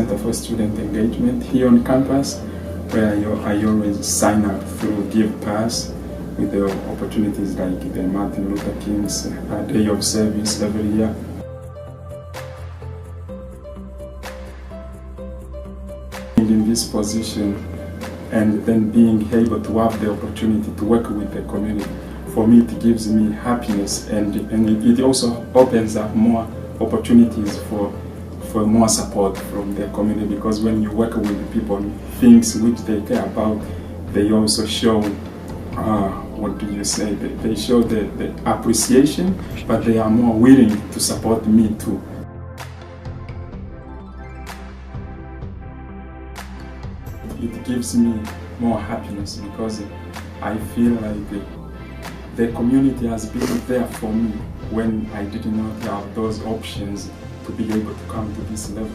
Center for Student Engagement here on campus, where I always sign up through Give Pass with the opportunities like the Martin Luther King's Day of Service every year. In this position and then being able to have the opportunity to work with the community, for me it gives me happiness, and it also opens up more opportunities for more support from the community, because when you work with people on things which they care about, they also show what do you say, they show the appreciation, but they are more willing to support me too. It gives me more happiness because I feel like the community has been there for me when I did not have those options to be able to come to this level.